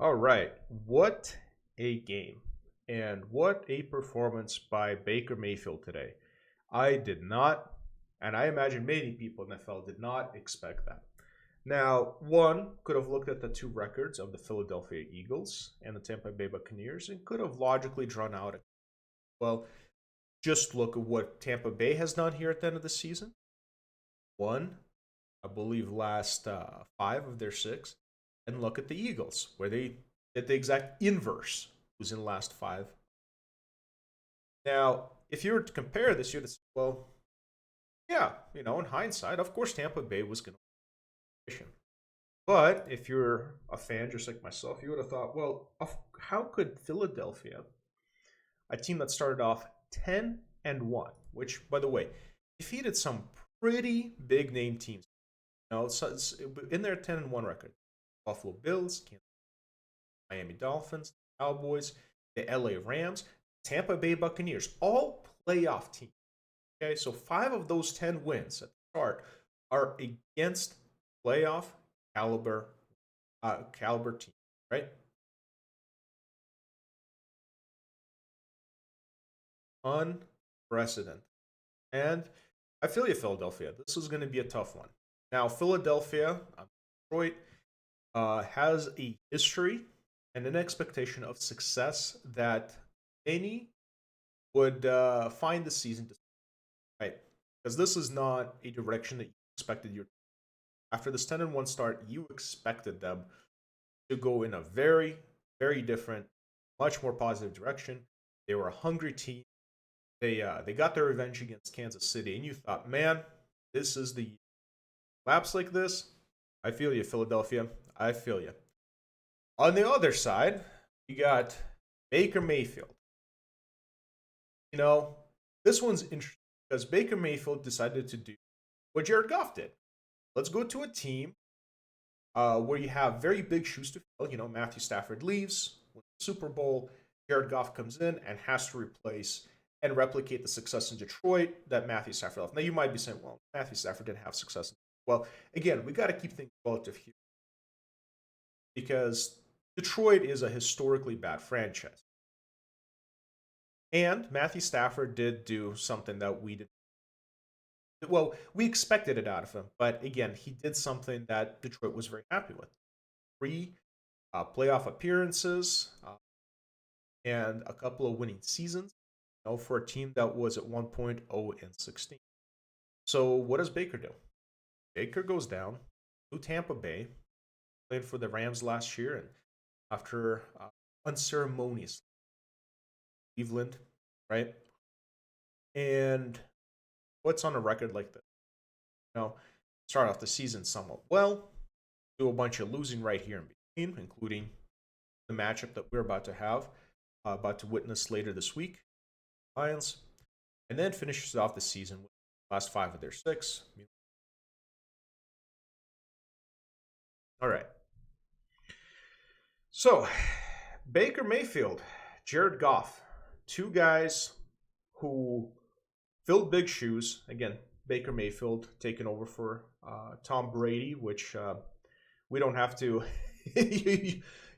All right. What a game. And what a performance by Baker Mayfield today. I did not, and I imagine many people in the NFL did not expect that. Now, one could have looked at the two records of the Philadelphia Eagles and the Tampa Bay Buccaneers and could have logically drawn out, well, just look at what Tampa Bay has done here at the end of the season. One, I believe, last five of their six. And look at the Eagles, where they did the exact inverse, who's in the last five. Now, if you were to compare this, you'd say, well, yeah, in hindsight, of course Tampa Bay was going to win. But if you're a fan just like myself, you would have thought, well, how could Philadelphia, a team that started off 10-1, which, by the way, defeated some pretty big name teams. So it's in their 10-1 record. Buffalo Bills, Miami Dolphins, Cowboys, the LA Rams, Tampa Bay Buccaneers, all playoff teams. Okay, so 5 of those 10 wins at the start are against playoff caliber teams, right? Unprecedented. And I feel you, Philadelphia. This is going to be a tough one. Now, Philadelphia, Detroit, has a history and an expectation of success that any would find the season to, right? Because this is not a direction that you expected your after this 10-1 start, you expected them to go in a very, very different, much more positive direction. They were a hungry team. They got their revenge against Kansas City, and you thought, man, this is the laps like this. I feel you, Philadelphia. I feel you. On the other side, you got Baker Mayfield. This one's interesting because Baker Mayfield decided to do what Jared Goff did. Let's go to a team where you have very big shoes to fill. Matthew Stafford leaves, wins the Super Bowl. Jared Goff comes in and has to replace and replicate the success in Detroit that Matthew Stafford left. Now, you might be saying, well, Matthew Stafford didn't have success. Well, again, we got to keep things relative here because Detroit is a historically bad franchise. And Matthew Stafford did do something that we did. Well, we expected it out of him, but again, he did something that Detroit was very happy with. 3 playoff appearances and a couple of winning seasons. For a team that was at one point 0-16. So what does Baker do? Baker goes down to Tampa Bay, played for the Rams last year, and after unceremoniously Cleveland, right? And what's on a record like this? Start off the season somewhat well, do a bunch of losing right here in between, including the matchup that we're about to witness later this week. Lions, and then finishes off the season with the last 5 of their 6. All right. So, Baker Mayfield, Jared Goff, 2 guys who filled big shoes. Again, Baker Mayfield taking over for Tom Brady, which we don't have to.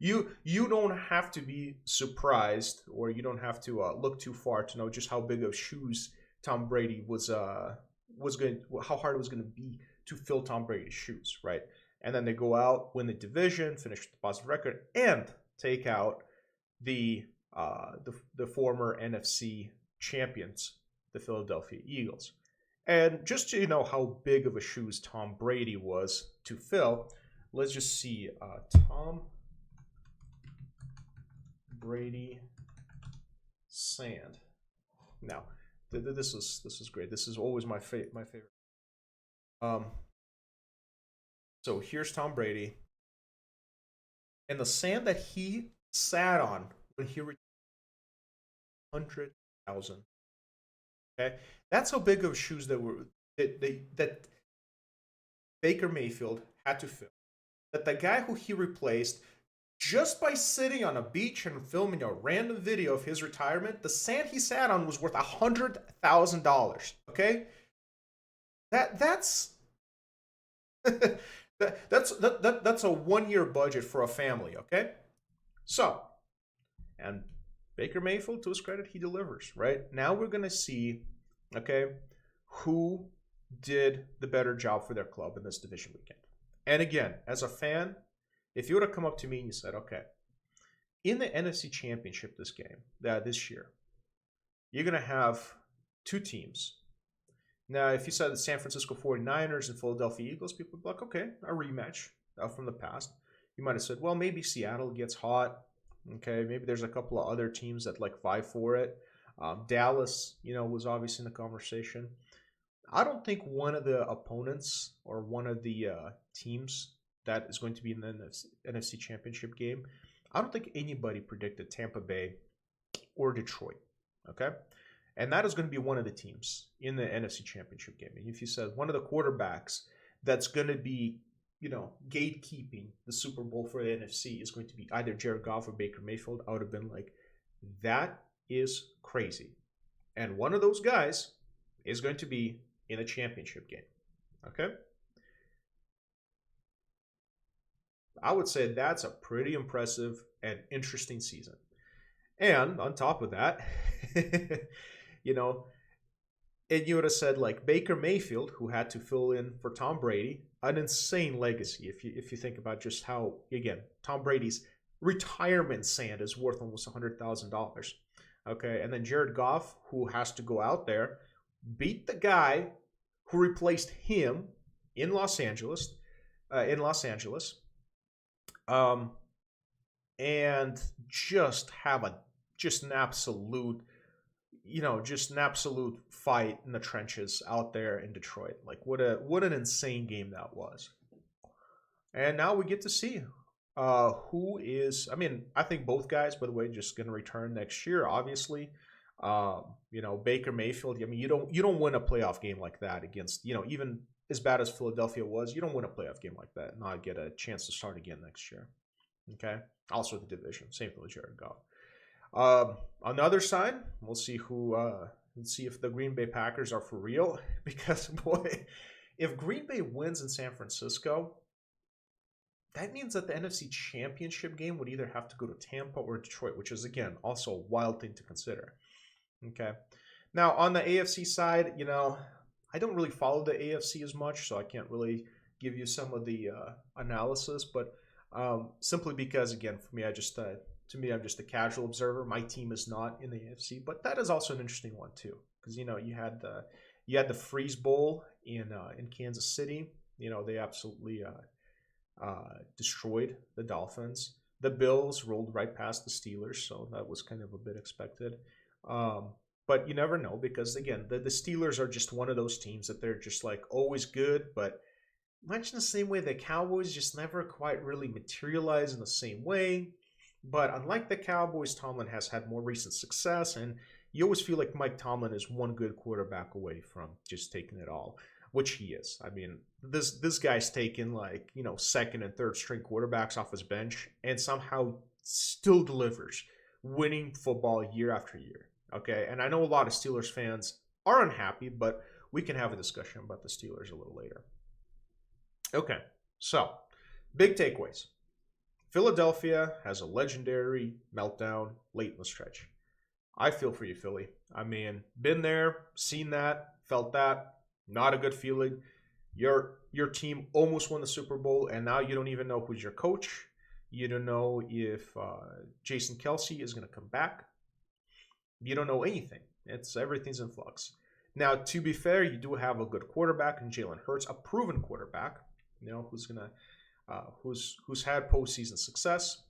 You don't have to be surprised, or you don't have to look too far to know just how big of shoes Tom Brady was going, how hard it was going to be to fill Tom Brady's shoes, right? And then they go out, win the division, finish with a positive record, and take out the former NFC champions, the Philadelphia Eagles. And just to know how big of a shoes Tom Brady was to fill, let's just see Tom Brady sand. Now, this is great. This is always my favorite. So here's Tom Brady, and the sand that he sat on when he retired, 100,000. Okay, that's how big of shoes that Baker Mayfield had to fill. That the guy who he replaced, just by sitting on a beach and filming a random video of his retirement, the sand he sat on was worth $100,000. Okay, that's that's a 1-year budget for a family. Okay, So, and Baker Mayfield, to his credit, he delivers, right? Now we're going to see, okay, who did the better job for their club in this division weekend. And again, as a fan, if you would have come up to me and you said, okay, in the NFC Championship this year, you're going to have two teams. Now, if you said the San Francisco 49ers and Philadelphia Eagles, people would be like, okay, a rematch from the past. You might have said, well, maybe Seattle gets hot. Okay, maybe there's a couple of other teams that like vie for it. Dallas, was obviously in the conversation. I don't think one of the opponents or one of the teams that is going to be in the NFC Championship game, I don't think anybody predicted Tampa Bay or Detroit. Okay, and that is going to be one of the teams in the NFC Championship game. And if you said one of the quarterbacks that's going to be gatekeeping the Super Bowl for the NFC is going to be either Jared Goff or Baker Mayfield, I would have been like, that is crazy. And one of those guys is going to be in a championship game. Okay? I would say that's a pretty impressive and interesting season. And on top of that, and you would have said like Baker Mayfield, who had to fill in for Tom Brady, an insane legacy. If you think about just how, again, Tom Brady's retirement sand is worth almost $100,000. Okay, and then Jared Goff, who has to go out there, beat the guy who replaced him in Los Angeles, and just have an absolute fight in the trenches out there in Detroit. Like what an insane game that was. And now we get to see who is. I mean, I think both guys, by the way, just going to return next year. Obviously, Baker Mayfield. I mean, you don't win a playoff game like that against even as bad as Philadelphia was. You don't win a playoff game like that and not get a chance to start again next year. Okay. Also the division. Same thing with Jared Goff. On the other side, we'll see let's see if the Green Bay Packers are for real. Because, boy, if Green Bay wins in San Francisco, that means that the NFC Championship game would either have to go to Tampa or Detroit, which is, again, also a wild thing to consider. Okay. Now, on the AFC side, I don't really follow the AFC as much, so I can't really give you some of the analysis. But simply because, again, for me, I'm just a casual observer. My team is not in the AFC, but that is also an interesting one too, because you had the Freeze Bowl in Kansas City. They absolutely destroyed the Dolphins. The Bills rolled right past the Steelers, so that was kind of a bit expected. But you never know, because again, the Steelers are just one of those teams that they're just like always good, but much in the same way the Cowboys just never quite really materialize in the same way. But unlike the Cowboys, Tomlin has had more recent success, and you always feel like Mike Tomlin is one good quarterback away from just taking it all, which he is. I mean, this guy's taken second and third string quarterbacks off his bench and somehow still delivers, winning football year after year. Okay, and I know a lot of Steelers fans are unhappy, but we can have a discussion about the Steelers a little later. Okay, so big takeaways. Philadelphia has a legendary meltdown late in the stretch. I feel for you, Philly. I mean, been there, seen that, felt that. Not a good feeling. Your team almost won the Super Bowl, and now you don't even know who's your coach. You don't know if Jason Kelce is going to come back. You don't know anything. Everything's in flux. Now, to be fair, you do have a good quarterback in Jalen Hurts, a proven quarterback. Who's had postseason success,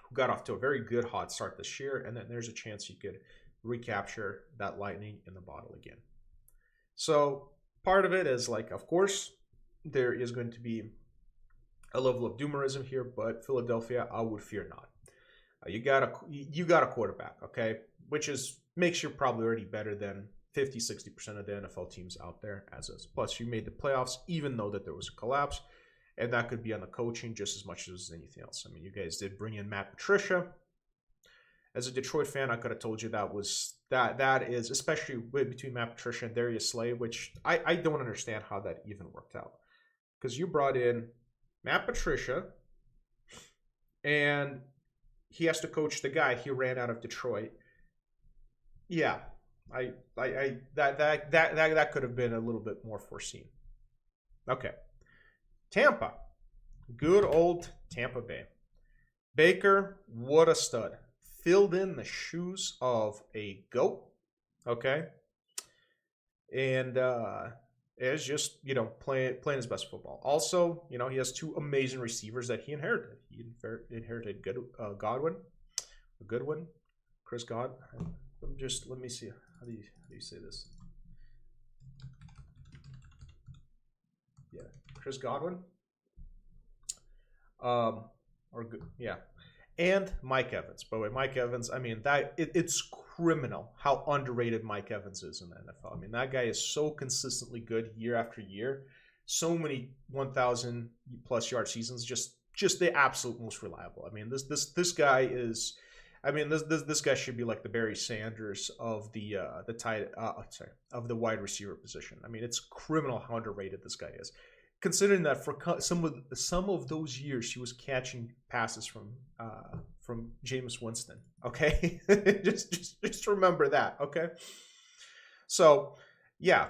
who got off to a very good hot start this year, and then there's a chance you could recapture that lightning in the bottle again. So part of it is of course, there is going to be a level of doomerism here, but Philadelphia, I would fear not. You got a quarterback, okay, which makes you probably already better than 50-60% of the NFL teams out there as is. Plus, you made the playoffs, even though that there was a collapse. And that could be on the coaching just as much as anything else. I mean, you guys did bring in Matt Patricia. As a Detroit fan, I could have told you that is, especially between Matt Patricia and Darius Slay, which I don't understand how that even worked out. Because you brought in Matt Patricia, and he has to coach the guy he ran out of Detroit. Yeah, that could have been a little bit more foreseen. Okay, Tampa, good old Tampa Bay. Baker, what a stud! Filled in the shoes of a goat. Okay, and is just playing his best football. Also, he has two amazing receivers that he inherited. He inherited Godwin, a good one, Chris Godwin. Let me see. How do you say this? Yeah, Chris Godwin. Or good, yeah, and Mike Evans. By the way, Mike Evans. I mean it's criminal how underrated Mike Evans is in the NFL. I mean that guy is so consistently good year after year. So many 1,000 plus yard seasons. Just the absolute most reliable. I mean this guy is. I mean this guy should be like the Barry Sanders of the of the wide receiver position. I mean it's criminal how underrated this guy is, considering that for some of those years he was catching passes from Jameis Winston. Okay, just remember that. Okay, so yeah,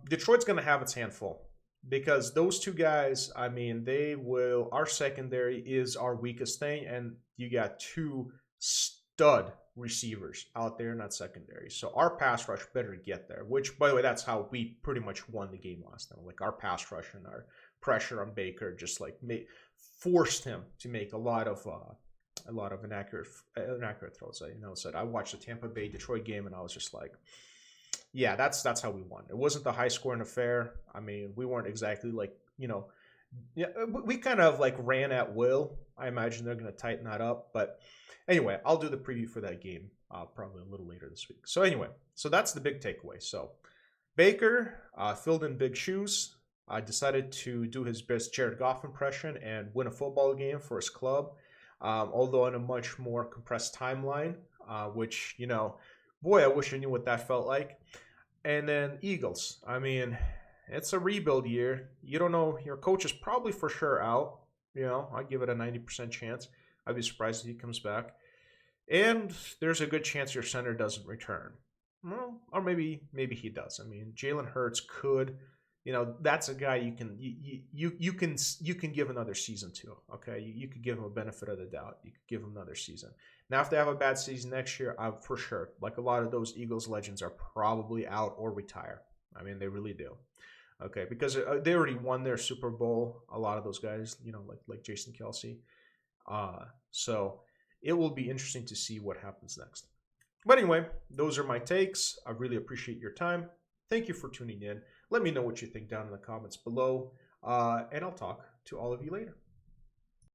Detroit's gonna have its handful because those two guys. I mean, they will. Our secondary is our weakest thing, and you got two stud receivers out there in that secondary. So our pass rush better get there, which, by the way, that's how we pretty much won the game last time. Like our pass rush and our pressure on Baker just like forced him to make a lot of inaccurate throws. Said I watched the Tampa Bay Detroit game and I was just like, yeah, that's how we won. It wasn't the high scoring affair. I mean, we weren't exactly like yeah, we kind of like ran at will. I imagine they're going to tighten that up. But anyway, I'll do the preview for that game probably a little later this week. So anyway, so that's the big takeaway. So Baker filled in big shoes. Decided to do his best Jared Goff impression and win a football game for his club, although on a much more compressed timeline, which, boy, I wish I knew what that felt like. And then Eagles. I mean, it's a rebuild year. You don't know. Your coach is probably for sure out. I give it a 90% chance. I'd be surprised if he comes back. And there's a good chance your center doesn't return. Well, or maybe he does. I mean, Jalen Hurts could. That's a guy you can give another season to. Okay, you could give him a benefit of the doubt. You could give him another season. Now, if they have a bad season next year, for sure, like a lot of those Eagles legends are probably out or retire. I mean, they really do. Okay, because they already won their Super Bowl. A lot of those guys, like Jason Kelce. So it will be interesting to see what happens next. But anyway, those are my takes. I really appreciate your time. Thank you for tuning in. Let me know what you think down in the comments below, and I'll talk to all of you later.